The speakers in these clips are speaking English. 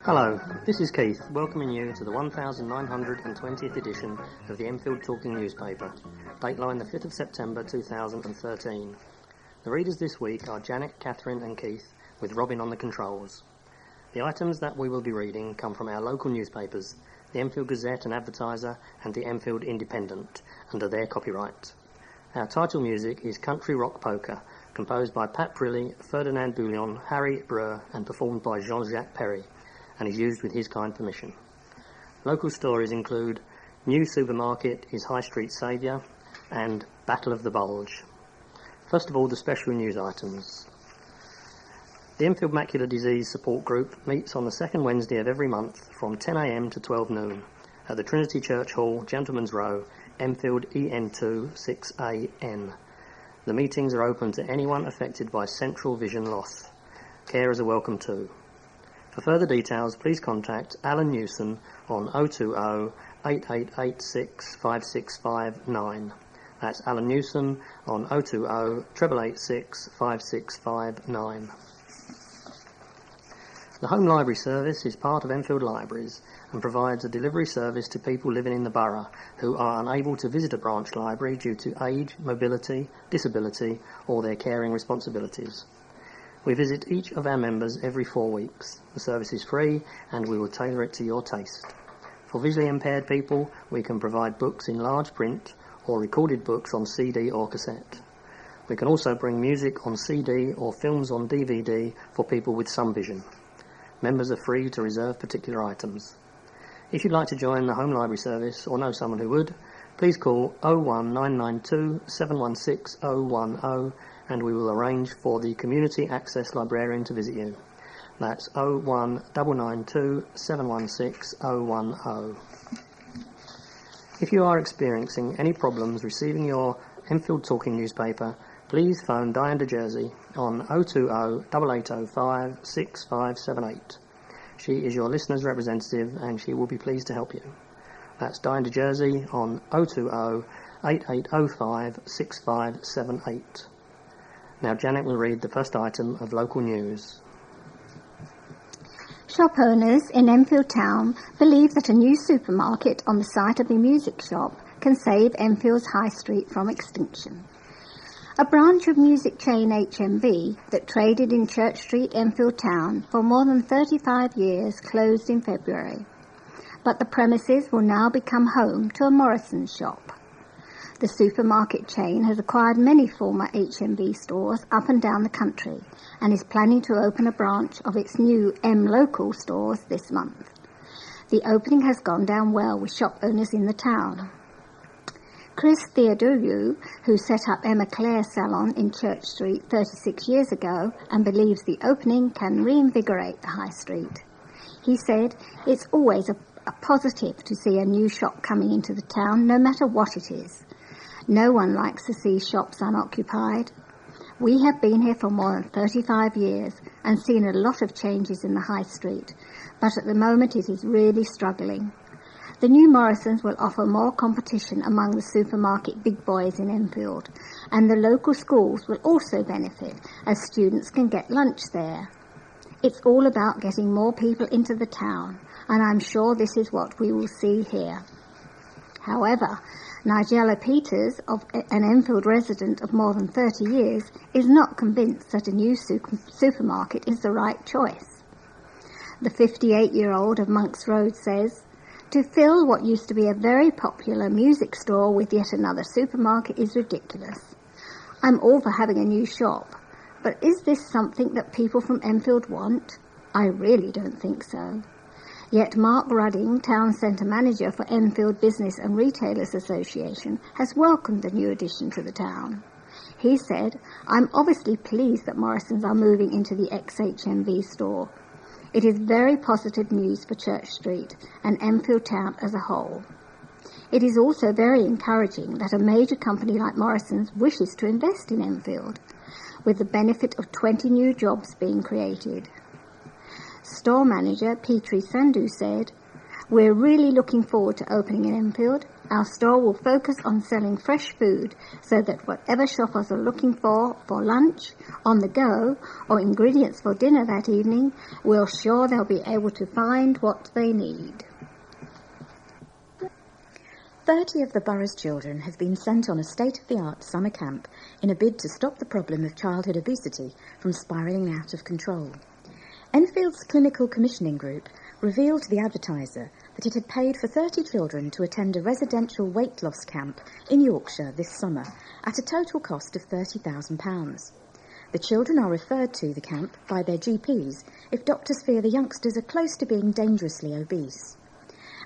Hello, this is Keith, welcoming you to the 1920th edition of the Enfield Talking newspaper, Dateline the 5th of September 2013. The readers this week are Janet, Katherine and Keith, with Robin on the controls. The items that we will be reading come from our local newspapers, the Enfield Gazette and Advertiser and the Enfield Independent, under their copyright. Our title music is Country Rock Polka, composed by Pat Prilly, Ferdinand Bouillon, Harry Breur and performed by Jean-Jacques Perry, and is used with his kind permission. Local stories include New Supermarket is High Street Saviour and Battle of the Bulge. First of all, the special news items. The Enfield Macular Disease Support Group meets on the second Wednesday of every month from 10 a.m. to 12 noon at the Trinity Church Hall, Gentleman's Row, Enfield EN2 6AN. The meetings are open to anyone affected by central vision loss. Carers are welcome too. For further details, please contact Alan Newson on 020 8886 5659. That's Alan Newson on 020 8886 5659. The Home Library Service is part of Enfield Libraries and provides a delivery service to people living in the borough who are unable to visit a branch library due to age, mobility, disability or their caring responsibilities. We visit each of our members every 4 weeks. The service is free and we will tailor it to your taste. For visually impaired people, we can provide books in large print or recorded books on CD or cassette. We can also bring music on CD or films on DVD for people with some vision. Members are free to reserve particular items. If you'd like to join the Home Library Service or know someone who would, please call 01992 716 010 and we will arrange for the Community Access Librarian to visit you. That's 01992 716 010. If you are experiencing any problems receiving your Enfield Talking newspaper, please phone Diane de Jersey on 020 8805 6578. She is your listener's representative and she will be pleased to help you. That's Diane de Jersey on 020 8805 6578. Now Janet will read the first item of local news. Shop owners in Enfield Town believe that a new supermarket on the site of a music shop can save Enfield's High Street from extinction. A branch of music chain HMV that traded in Church Street, Enfield Town for more than 35 years closed in February, but the premises will now become home to a Morrison's shop. The supermarket chain has acquired many former HMV stores up and down the country and is planning to open a branch of its new M Local stores this month. The opening has gone down well with shop owners in the town. Chris Theodorou, who set up Emma Clare Salon in Church Street 36 years ago and believes the opening can reinvigorate the high street. He said, "It's always a positive to see a new shop coming into the town, no matter what it is. No one likes to see shops unoccupied. We have been here for more than 35 years and seen a lot of changes in the high street, but at the moment it is really struggling. The new Morrisons will offer more competition among the supermarket big boys in Enfield, and the local schools will also benefit as students can get lunch there. It's all about getting more people into the town, and I'm sure this is what we will see here." However, Nigella Peters, an Enfield resident of more than 30 years, is not convinced that a new supermarket is the right choice. The 58-year-old of Monks Road says, "To fill what used to be a very popular music store with yet another supermarket is ridiculous. I'm all for having a new shop, but is this something that people from Enfield want? I really don't think so." Yet Mark Rudding, Town Centre Manager for Enfield Business and Retailers Association, has welcomed the new addition to the town. He said, "I'm obviously pleased that Morrisons are moving into the ex-HMV store. It is very positive news for Church Street and Enfield Town as a whole. It is also very encouraging that a major company like Morrisons wishes to invest in Enfield, with the benefit of 20 new jobs being created." Store manager Petri Sandhu said, "We're really looking forward to opening in Enfield. Our store will focus on selling fresh food so that whatever shoppers are looking for lunch, on the go, or ingredients for dinner that evening, we're sure they'll be able to find what they need. 30 of the borough's children have been sent on a state-of-the-art summer camp in a bid to stop the problem of childhood obesity from spiralling out of control. Enfield's Clinical Commissioning Group revealed to the Advertiser that it had paid for 30 children to attend a residential weight loss camp in Yorkshire this summer at a total cost of £30,000. The children are referred to the camp by their GPs if doctors fear the youngsters are close to being dangerously obese.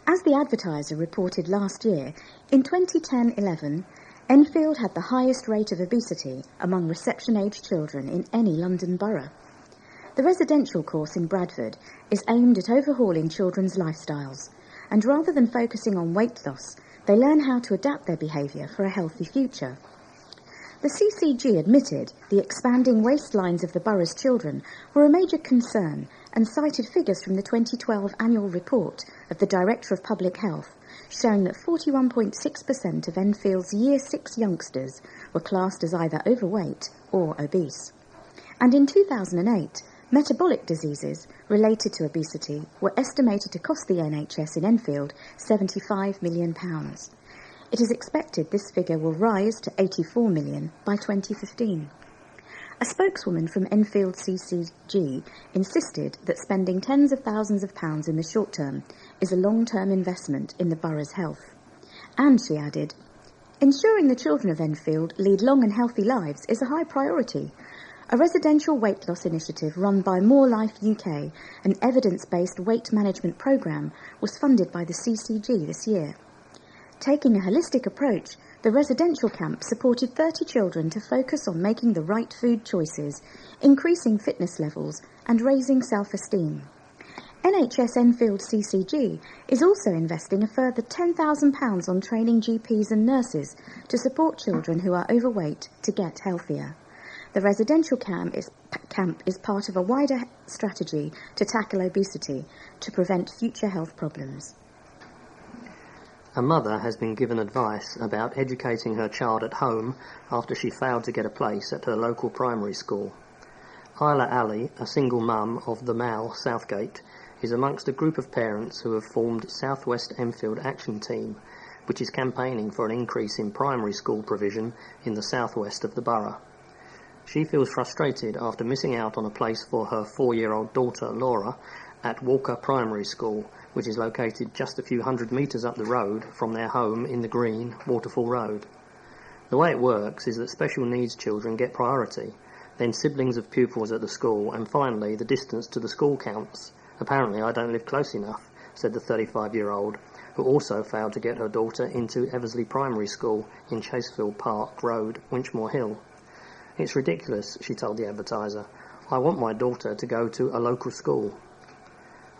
As the Advertiser reported last year, in 2010-11, Enfield had the highest rate of obesity among reception-age children in any London borough. The residential course in Bradford is aimed at overhauling children's lifestyles, and rather than focusing on weight loss, they learn how to adapt their behaviour for a healthy future. The CCG admitted the expanding waistlines of the borough's children were a major concern and cited figures from the 2012 annual report of the Director of Public Health showing that 41.6% of Enfield's Year 6 youngsters were classed as either overweight or obese. And in 2008, metabolic diseases related to obesity were estimated to cost the NHS in Enfield £75 million. It is expected this figure will rise to £84 million by 2015. A spokeswoman from Enfield CCG insisted that spending tens of thousands of pounds in the short term is a long-term investment in the borough's health. And, she added, ensuring the children of Enfield lead long and healthy lives is a high priority. A residential weight loss initiative run by More Life UK, an evidence-based weight management programme, was funded by the CCG this year. Taking a holistic approach, the residential camp supported 30 children to focus on making the right food choices, increasing fitness levels and raising self-esteem. NHS Enfield CCG is also investing a further £10,000 on training GPs and nurses to support children who are overweight to get healthier. The residential camp is part of a wider strategy to tackle obesity to prevent future health problems. A mother has been given advice about educating her child at home after she failed to get a place at her local primary school. Isla Ali, a single mum of the Mall, Southgate, is amongst a group of parents who have formed South West Enfield Action Team, which is campaigning for an increase in primary school provision in the southwest of the borough. She feels frustrated after missing out on a place for her 4-year-old daughter, Laura, at Walker Primary School, which is located just a few hundred metres up the road from their home in the green Waterfall Road. The way it works is that special needs children get priority, then siblings of pupils at the school, and finally the distance to the school counts. Apparently I don't live close enough, said the 35-year-old, who also failed to get her daughter into Eversley Primary School in Chasefield Park Road, Winchmore Hill. It's ridiculous, she told the Advertiser. I want my daughter to go to a local school.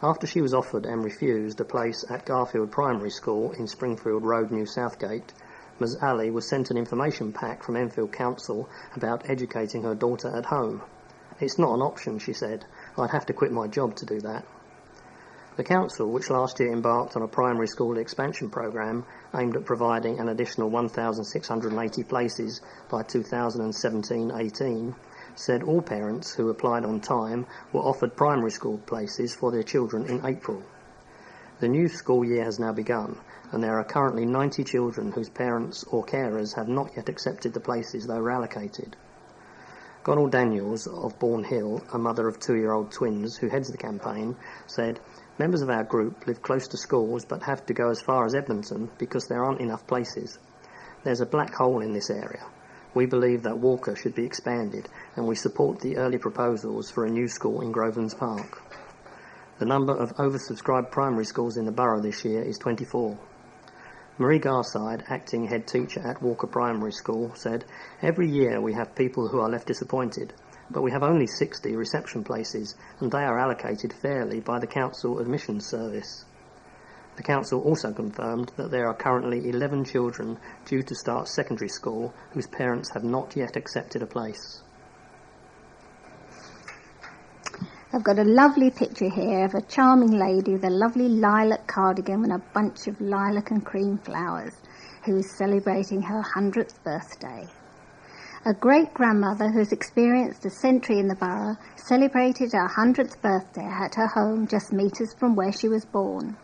After she was offered and refused a place at Garfield Primary School in Springfield Road, New Southgate, Ms Ali was sent an information pack from Enfield Council about educating her daughter at home. It's not an option, she said. I'd have to quit my job to do that. The council, which last year embarked on a primary school expansion programme aimed at providing an additional 1,680 places by 2017-18, said all parents who applied on time were offered primary school places for their children in April. The new school year has now begun, and there are currently 90 children whose parents or carers have not yet accepted the places they were allocated. Gonald Daniels of Bourne Hill, a mother of 2-year-old twins who heads the campaign, said, members of our group live close to schools but have to go as far as Edmonton because there aren't enough places. There's a black hole in this area. We believe that Walker should be expanded, and we support the early proposals for a new school in Grovelands Park. The number of oversubscribed primary schools in the borough this year is 24. Marie Garside, acting head teacher at Walker Primary School, said, every year we have people who are left disappointed, but we have only 60 reception places, and they are allocated fairly by the council admissions service. The council also confirmed that there are currently 11 children due to start secondary school whose parents have not yet accepted a place. I've got a lovely picture here of a charming lady with a lovely lilac cardigan and a bunch of lilac and cream flowers. who is celebrating her 100th birthday. A great-grandmother who's experienced a century in the borough celebrated her 100th birthday at her home just metres from where she was born.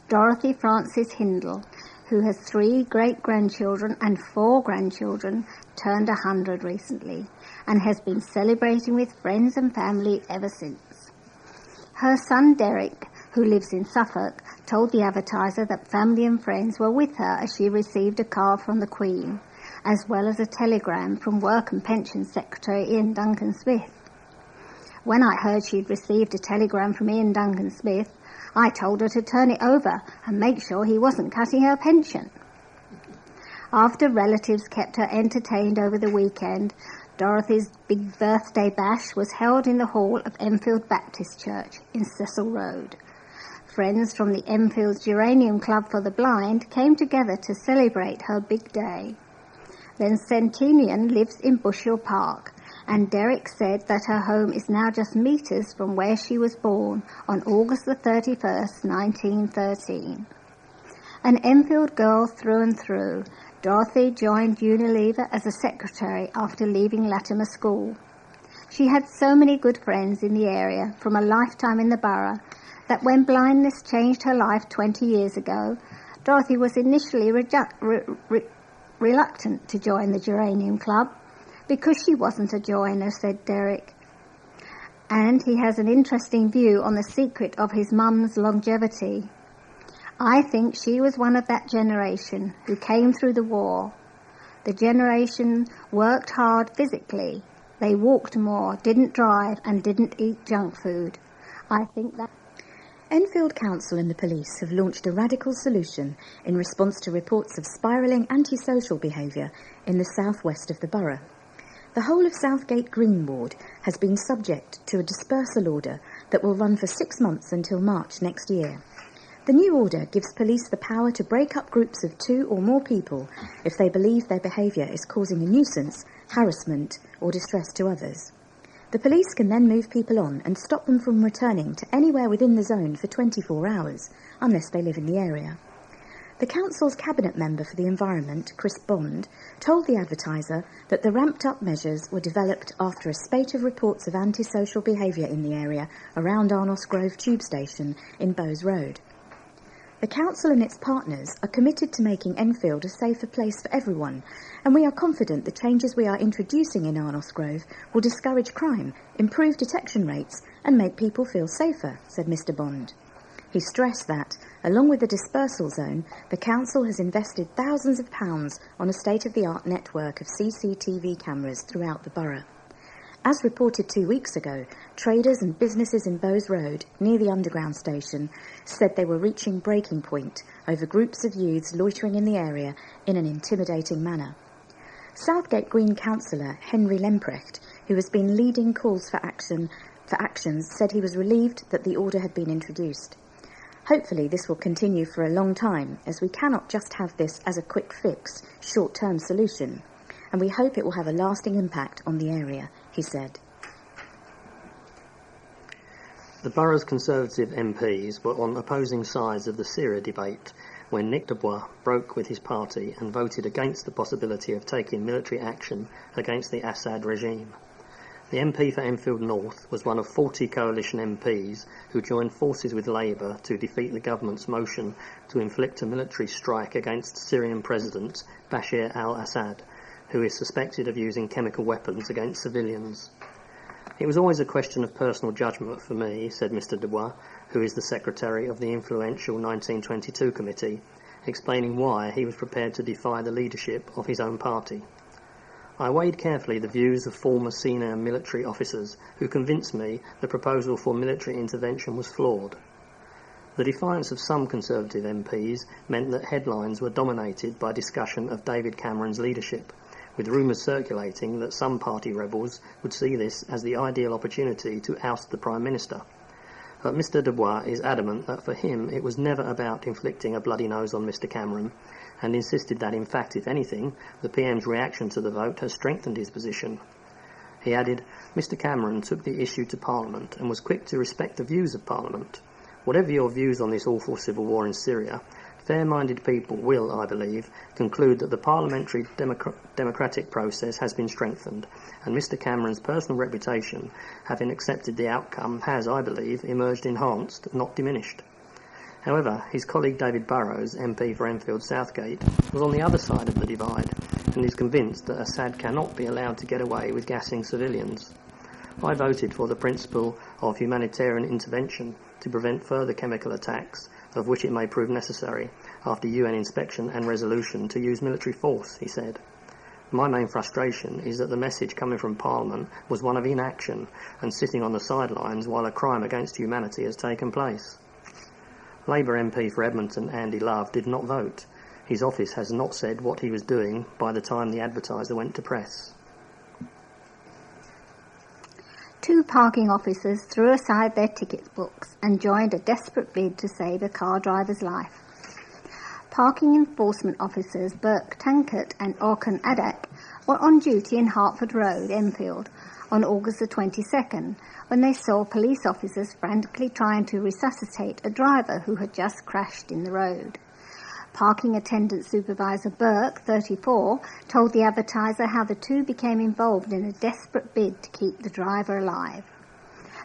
Dorothy Frances Hindle, who has 3 great-grandchildren and 4 grandchildren, turned 100 recently and has been celebrating with friends and family ever since. Her son Derek, who lives in Suffolk, told the Advertiser that family and friends were with her as she received a card from the Queen, as well as a telegram from Work and Pensions Secretary Ian Duncan Smith. When I heard she'd received a telegram from Ian Duncan Smith, I told her to turn it over and make sure he wasn't cutting her pension. After relatives kept her entertained over the weekend, Dorothy's big birthday bash was held in the hall of Enfield Baptist Church in Cecil Road. Friends from the Enfield Geranium Club for the Blind came together to celebrate her big day. Then Centenian lives in Bushhill Park, and Derek said that her home is now just metres from where she was born on August the 31st, 1913. An Enfield girl through and through, Dorothy joined Unilever as a secretary after leaving Latimer School. She had so many good friends in the area from a lifetime in the borough that when blindness changed her life 20 years ago, Dorothy was initially reluctant to join the Geranium Club because she wasn't a joiner, said Derek. And he has an interesting view on the secret of his mum's longevity. I think she was one of that generation who came through the war. The generation worked hard physically. They walked more, didn't drive, and didn't eat junk food. I think that... Enfield Council and the police have launched a radical solution in response to reports of spiralling antisocial behaviour in the southwest of the borough. The whole of Southgate Green Ward has been subject to a dispersal order that will run for 6 months until March next year. The new order gives police the power to break up groups of 2 or more people if they believe their behaviour is causing a nuisance, harassment or distress to others. The police can then move people on and stop them from returning to anywhere within the zone for 24 hours, unless they live in the area. The Council's Cabinet Member for the Environment, Chris Bond, told the Advertiser that the ramped-up measures were developed after a spate of reports of antisocial behaviour in the area around Arnos Grove Tube Station in Bowes Road. The Council and its partners are committed to making Enfield a safer place for everyone, and we are confident the changes we are introducing in Arnos Grove will discourage crime, improve detection rates, and make people feel safer, said Mr Bond. He stressed that, along with the dispersal zone, the Council has invested thousands of pounds on a state-of-the-art network of CCTV cameras throughout the borough. As reported 2 weeks ago, traders and businesses in Bowes Road, near the underground station, said they were reaching breaking point over groups of youths loitering in the area in an intimidating manner. Southgate Green councillor Henry Lemprecht, who has been leading calls for actions, said he was relieved that the order had been introduced. Hopefully this will continue for a long time, as we cannot just have this as a quick fix, short-term solution, and we hope it will have a lasting impact on the area, he said. The borough's Conservative MPs were on opposing sides of the Syria debate when Nick Dubois broke with his party and voted against the possibility of taking military action against the Assad regime. The MP for Enfield North was one of 40 coalition MPs who joined forces with Labour to defeat the government's motion to inflict a military strike against Syrian President Bashar al-Assad, who is suspected of using chemical weapons against civilians. It was always a question of personal judgment for me, said Mr Dubois, who is the secretary of the influential 1922 committee, explaining why he was prepared to defy the leadership of his own party. I weighed carefully the views of former senior military officers who convinced me the proposal for military intervention was flawed. The defiance of some Conservative MPs meant that headlines were dominated by discussion of David Cameron's leadership, with rumours circulating that some party rebels would see this as the ideal opportunity to oust the Prime Minister. But Mr Dubois is adamant that for him it was never about inflicting a bloody nose on Mr Cameron, and insisted that in fact, if anything, the PM's reaction to the vote has strengthened his position. He added, Mr Cameron took the issue to Parliament and was quick to respect the views of Parliament. Whatever your views on this awful civil war in Syria, Fair-minded people will, I believe, conclude that the parliamentary democratic process has been strengthened, and Mr Cameron's personal reputation, having accepted the outcome, has, I believe, emerged enhanced, not diminished. However, his colleague David Burrows, MP for Enfield Southgate, was on the other side of the divide, and is convinced that Assad cannot be allowed to get away with gassing civilians. I voted for the principle of humanitarian intervention to prevent further chemical attacks, of which it may prove necessary, after UN inspection and resolution to use military force, he said. My main frustration is that the message coming from Parliament was one of inaction and sitting on the sidelines while a crime against humanity has taken place. Labour MP for Edmonton, Andy Love, did not vote. His office has not said what he was doing by the time the Advertiser went to press. 2 parking officers threw aside their ticket books and joined a desperate bid to save a car driver's life. Parking enforcement officers Burke Tankert and Orkan Adak were on duty in Hertford Road, Enfield, on August the 22nd, when they saw police officers frantically trying to resuscitate a driver who had just crashed in the road. Parking attendant supervisor Burke, 34, told the Advertiser how the two became involved in a desperate bid to keep the driver alive.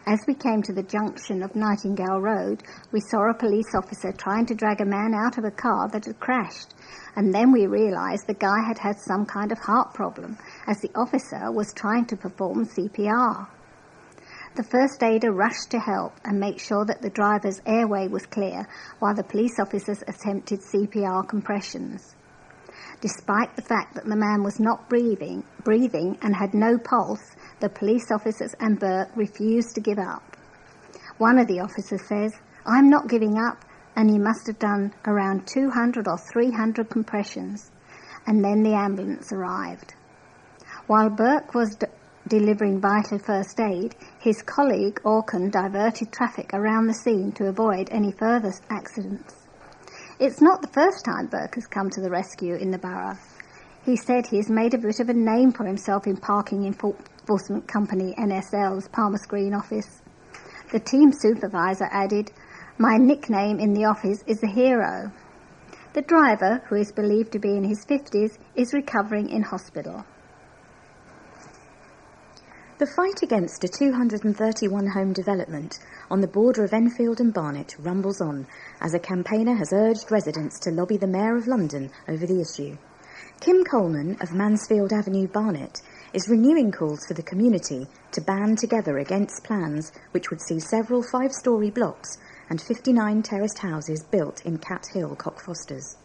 As we came to the junction of Nightingale Road, we saw a police officer trying to drag a man out of a car that had crashed, and then we realised the guy had had some kind of heart problem, as the officer was trying to perform CPR. The first aider rushed to help and make sure that the driver's airway was clear, while the police officers attempted CPR compressions. Despite the fact that the man was not breathing and had no pulse, the police officers and Burke refused to give up. One of the officers says, "I'm not giving up," and he must have done around 200 or 300 compressions. And then the ambulance arrived. While Burke was delivering vital first aid, his colleague Orkan diverted traffic around the scene to avoid any further accidents. It's not the first time Burke has come to the rescue in the borough. He said he has made a bit of a name for himself in Parking Enforcement Company NSL's Palmer's Green office. The team supervisor added, "My nickname in the office is the Hero." The driver, who is believed to be in his 50s, is recovering in hospital. The fight against a 231-home development on the border of Enfield and Barnet rumbles on as a campaigner has urged residents to lobby the Mayor of London over the issue. Kim Coleman of Mansfield Avenue, Barnet, is renewing calls for the community to band together against plans which would see several 5-storey blocks and 59 terraced houses built in Cat Hill, Cockfosters.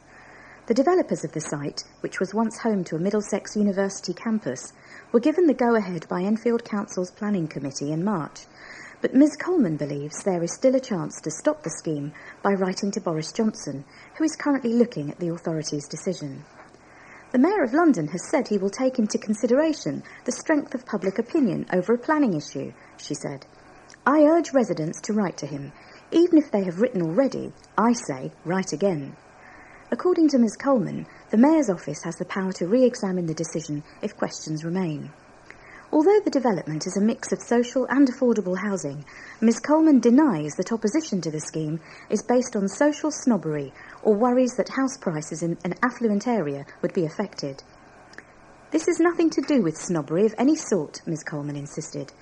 The developers of the site, which was once home to a Middlesex University campus, were given the go-ahead by Enfield Council's Planning Committee in March, but Ms Coleman believes there is still a chance to stop the scheme by writing to Boris Johnson, who is currently looking at the authorities' decision. The Mayor of London has said he will take into consideration the strength of public opinion over a planning issue, she said. "I urge residents to write to him. Even if they have written already, I say, write again." According to Ms Coleman, the Mayor's office has the power to re-examine the decision if questions remain. Although the development is a mix of social and affordable housing, Ms Coleman denies that opposition to the scheme is based on social snobbery or worries that house prices in an affluent area would be affected. "This is nothing to do with snobbery of any sort," Ms Coleman insisted.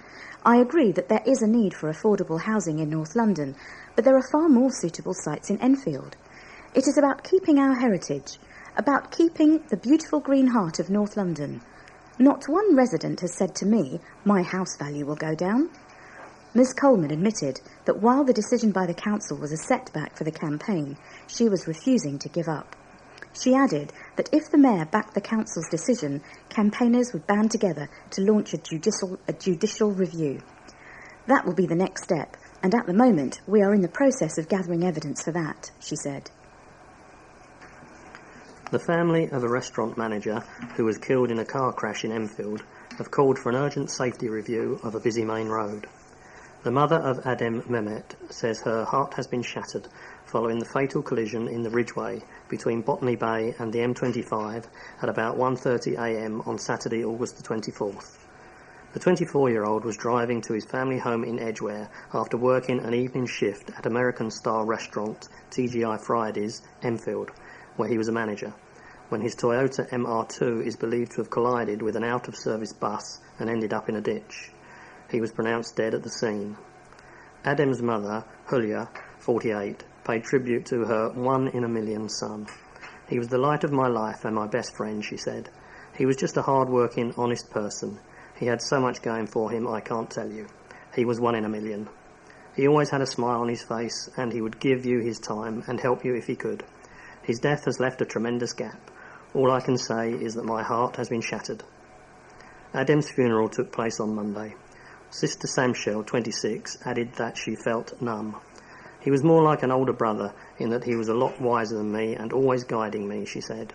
"I agree that there is a need for affordable housing in North London, but there are far more suitable sites in Enfield. It is about keeping our heritage, about keeping the beautiful green heart of North London. Not one resident has said to me, 'My house value will go down.'" Ms Coleman admitted that while the decision by the council was a setback for the campaign, she was refusing to give up. She added that if the Mayor backed the council's decision, campaigners would band together to launch a judicial review. "That will be the next step, and at the moment we are in the process of gathering evidence for that," she said. The family of a restaurant manager who was killed in a car crash in Enfield have called for an urgent safety review of a busy main road. The mother of Adem Mehmet says her heart has been shattered following the fatal collision in the Ridgeway between Botany Bay and the M25 at about 1:30 a.m. on Saturday, August the 24th. The 24-year-old was driving to his family home in Edgware after working an evening shift at American-style restaurant TGI Fridays, Enfield, where he was a manager, when his Toyota MR2 is believed to have collided with an out-of-service bus and ended up in a ditch. He was pronounced dead at the scene. Adem's mother, Julia, 48, paid tribute to her 1 in a million son. "He was the light of my life and my best friend," she said. "He was just a hard-working, honest person. He had so much going for him, I can't tell you. He was 1 in a million. He always had a smile on his face, and he would give you his time and help you if he could. His death has left a tremendous gap. All I can say is that my heart has been shattered." Adem's funeral took place on Monday. Sister Samshel, 26, added that she felt numb. "He was more like an older brother in that he was a lot wiser than me and always guiding me," she said.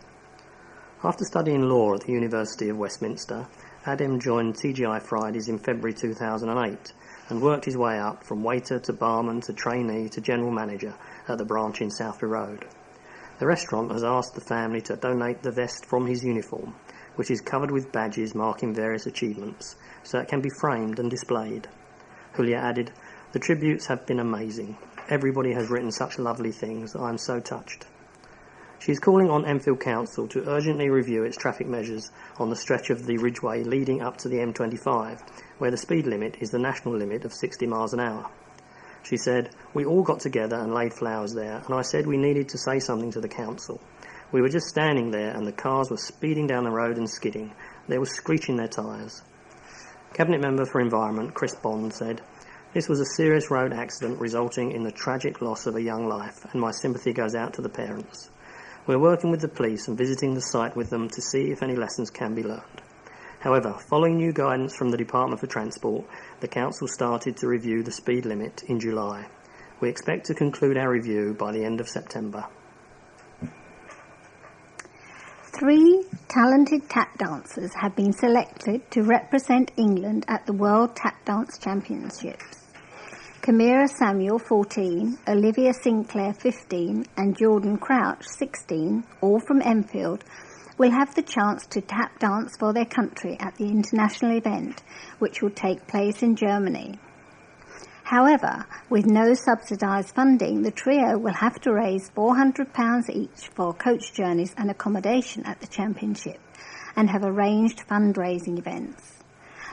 After studying law at the University of Westminster, Adem joined TGI Fridays in February 2008 and worked his way up from waiter to barman to trainee to general manager at the branch in Southbury Road. The restaurant has asked the family to donate the vest from his uniform, which is covered with badges marking various achievements, so it can be framed and displayed. Julia added, "The tributes have been amazing. Everybody has written such lovely things. I am so touched." She is calling on Enfield Council to urgently review its traffic measures on the stretch of the Ridgeway leading up to the M25, where the speed limit is the national limit of 60 miles an hour. She said, "We all got together and laid flowers there, and I said we needed to say something to the council. We were just standing there and the cars were speeding down the road and skidding. They were screeching their tyres." Cabinet Member for Environment Chris Bond said, "This was a serious road accident resulting in the tragic loss of a young life, and my sympathy goes out to the parents. We're working with the police and visiting the site with them to see if any lessons can be learned. However, following new guidance from the Department for Transport, the Council started to review the speed limit in July. We expect to conclude our review by the end of September." 3 talented tap dancers have been selected to represent England at the World Tap Dance Championships. Camira Samuel, 14, Olivia Sinclair, 15, and Jordan Crouch, 16, all from Enfield, will have the chance to tap dance for their country at the international event, which will take place in Germany. However, with no subsidised funding, the trio will have to raise £400 each for coach journeys and accommodation at the championship, and have arranged fundraising events.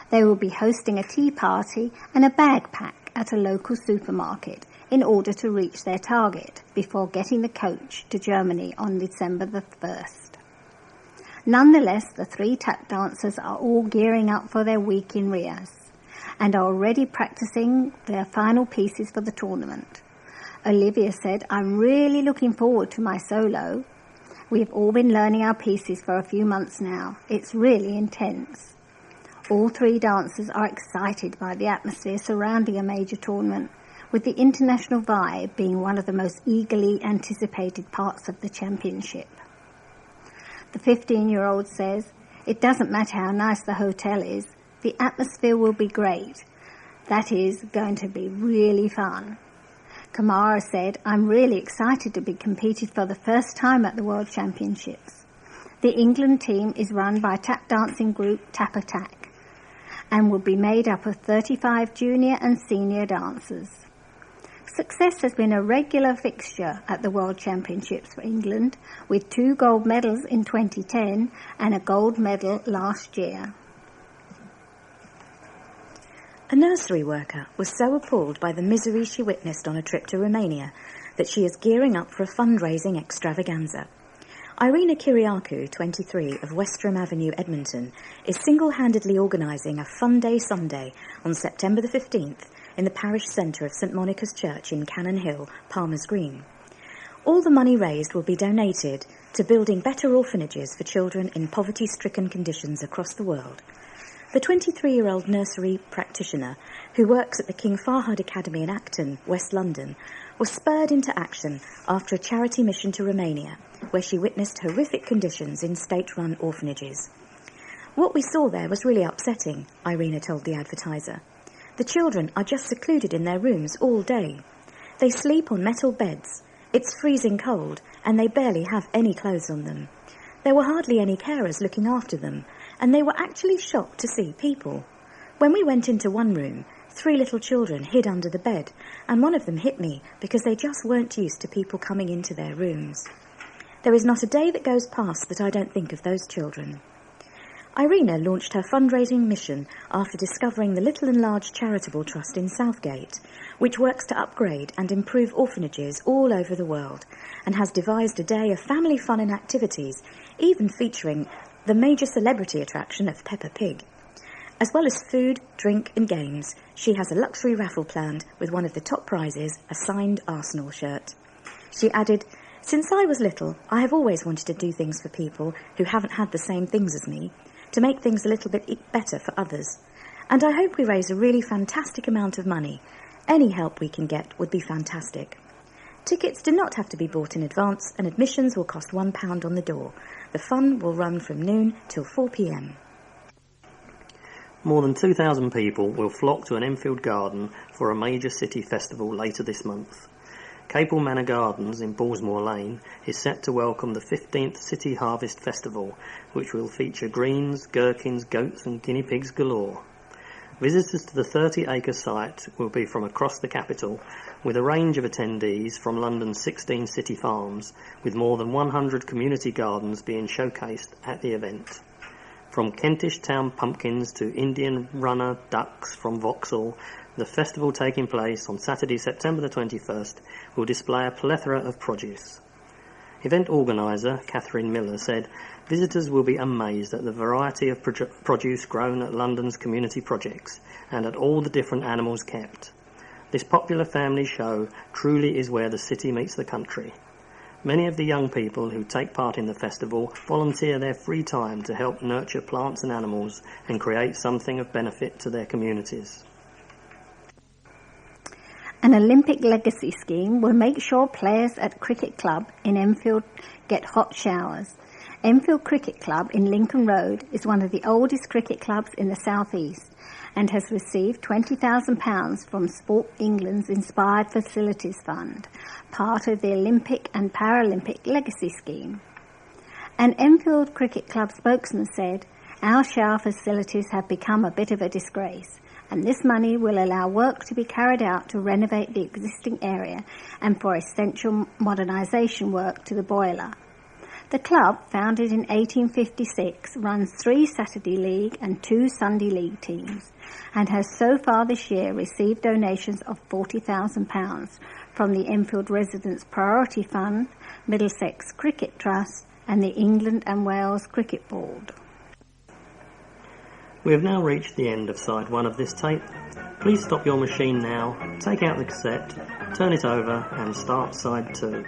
They will be hosting a tea party and a bag pack at a local supermarket in order to reach their target before getting the coach to Germany on December the 1st. Nonetheless, the 3 tap dancers are all gearing up for their week in Rias and are already practicing their final pieces for the tournament. Olivia said, "I'm really looking forward to my solo. We've all been learning our pieces for a few months now. It's really intense." All 3 dancers are excited by the atmosphere surrounding a major tournament, with the international vibe being one of the most eagerly anticipated parts of the championship. The 15-year-old says, "It doesn't matter how nice the hotel is, the atmosphere will be great. That is going to be really fun." Kamara said, "I'm really excited to be competing for the first time at the World Championships. The England team is run by tap dancing group Tap Attack and will be made up of 35 junior and senior dancers. Success has been a regular fixture at the World Championships for England, with 2 gold medals in 2010 and a gold medal last year." A nursery worker was so appalled by the misery she witnessed on a trip to Romania that she is gearing up for a fundraising extravaganza. Irina Kyriakou, 23, of Westrom Avenue, Edmonton, is single-handedly organising a Fun Day Sunday on September the 15th in the parish centre of St Monica's Church in Cannon Hill, Palmer's Green. All the money raised will be donated to building better orphanages for children in poverty-stricken conditions across the world. The 23-year-old nursery practitioner, who works at the King Fahd Academy in Acton, West London, was spurred into action after a charity mission to Romania, where she witnessed horrific conditions in state-run orphanages. "What we saw there was really upsetting," Irina told the Advertiser. "The children are just secluded in their rooms all day. They sleep on metal beds. It's freezing cold, and they barely have any clothes on them. There were hardly any carers looking after them, and they were actually shocked to see people. When we went into one room, 3 little children hid under the bed, and one of them hit me because they just weren't used to people coming into their rooms. There is not a day that goes past that I don't think of those children. Irina launched her fundraising mission after discovering the Little and Large Charitable Trust in Southgate, which works to upgrade and improve orphanages all over the world, and has devised a day of family fun and activities, even featuring the major celebrity attraction of Peppa Pig. As well as food, drink and games, she has a luxury raffle planned with one of the top prizes, a signed Arsenal shirt. She added, "Since I was little, I have always wanted to do things for people who haven't had the same things as me, to make things a little bit better for others. And I hope we raise a really fantastic amount of money. Any help we can get would be fantastic." Tickets do not have to be bought in advance, and admissions will cost £1 on the door. The fun will run from noon till 4 p.m. More than 2,000 people will flock to an Enfield garden for a major city festival later this month. Capel Manor Gardens in Ballsmore Lane is set to welcome the 15th City Harvest Festival, which will feature greens, gherkins, goats and guinea pigs galore. Visitors to the 30-acre site will be from across the capital, with a range of attendees from London's 16 city farms, with more than 100 community gardens being showcased at the event. From Kentish Town pumpkins to Indian runner ducks from Vauxhall, the festival taking place on Saturday, September the 21st, will display a plethora of produce. Event organiser Katherine Miller said, "Visitors will be amazed at the variety of produce grown at London's community projects and at all the different animals kept. This popular family show truly is where the city meets the country. Many of the young people who take part in the festival volunteer their free time to help nurture plants and animals and create something of benefit to their communities." An Olympic legacy scheme will make sure players at Cricket Club in Enfield get hot showers. Enfield Cricket Club in Lincoln Road is one of the oldest cricket clubs in the South East and has received £20,000 from Sport England's Inspired Facilities Fund, part of the Olympic and Paralympic legacy scheme. An Enfield Cricket Club spokesman said, "Our shower facilities have become a bit of a disgrace, and this money will allow work to be carried out to renovate the existing area and for essential modernisation work to the boiler." The club, founded in 1856, runs 3 Saturday League and 2 Sunday League teams and has so far this year received donations of £40,000 from the Enfield Residents Priority Fund, Middlesex Cricket Trust and the England and Wales Cricket Board. We have now reached the end of side 1 of this tape. Please stop your machine now, take out the cassette, turn it over and start side 2.